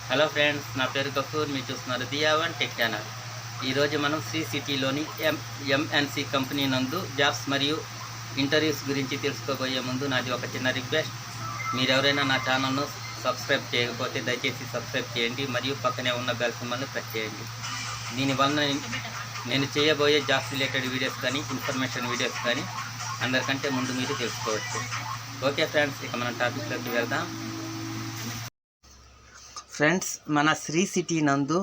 Hello friends, నా పేరు కసూర్. మీరు చూస్తున్నారు teeyadam టెక్ ఛానల్. ఈరోజు మనం శ్రీ సిటీలోని MNC కంపెనీ నందు జాబ్స్ మరియు ఇంటర్వ్యూస్ గురించి తెలుసుకోబోయే ముందు నాది ఒక చిన్న రిక్వెస్ట్. మీరు ఎవరైనా నా ఛానల్ను సబ్స్క్రైబ్ చేయకపోతే దయచేసి సబ్స్క్రైబ్ చేయండి మరియు పక్కనే ఉన్న బెల్ సింబల్ని ప్రెస్ చేయండి. దీనివల్ల నేను చేయబోయే జాబ్స్ రిలేటెడ్ వీడియోస్ కానీ ఇన్ఫర్మేషన్ వీడియోస్ కానీ అందరికంటే ముందు మీరు తెలుసుకోవచ్చు. ఓకే ఫ్రెండ్స్, ఇక మనం టాపిక్లోకి వెళ్దాం. ఫ్రెండ్స్, మన శ్రీ సిటీ నందు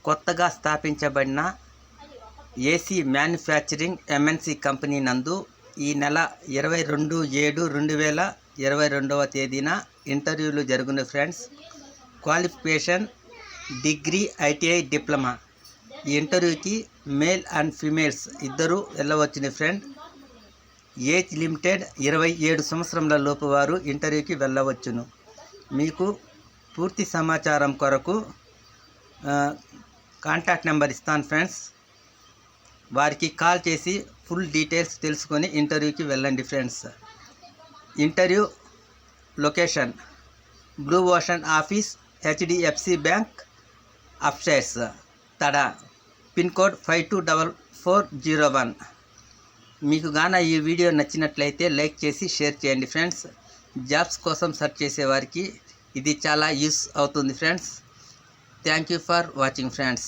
కొత్తగా స్థాపించబడిన ఏసీ మ్యానుఫ్యాక్చరింగ్ MNC కంపెనీ నందు ఈ నెల 22/7/2022 తేదీన ఇంటర్వ్యూలు జరుగును friends. Qualification degree, ITI, diploma. ఈ ఇంటర్వ్యూకి మేల్ అండ్ ఫీమేల్స్ ఇద్దరు వెళ్ళవచ్చును ఫ్రెండ్. ఏజ్ లిమిటెడ్ 27 సంవత్సరముల లోపు వారు ఇంటర్వ్యూకి వెళ్ళవచ్చును. మీకు పూర్తి సమాచారం కొరకు కాంటాక్ట్ నెంబర్ ఇస్తాను ఫ్రెండ్స్. వారికి కాల్ చేసి ఫుల్ డీటెయిల్స్ తెలుసుకొని ఇంటర్వ్యూకి వెళ్ళండి friends. Interview location blue ocean office, HDFC bank, upstairs, Tada, pin code 524401. మీకు గాన ఈ వీడియో నచ్చినట్లయితే లైక్ చేసి షేర్ చేయండి ఫ్రెండ్స్. జాబ్స్ కోసం సెర్చ్ చేసేవారికి ఇది చాలా యూస్ అవుతుంది friends. Thank you for watching friends.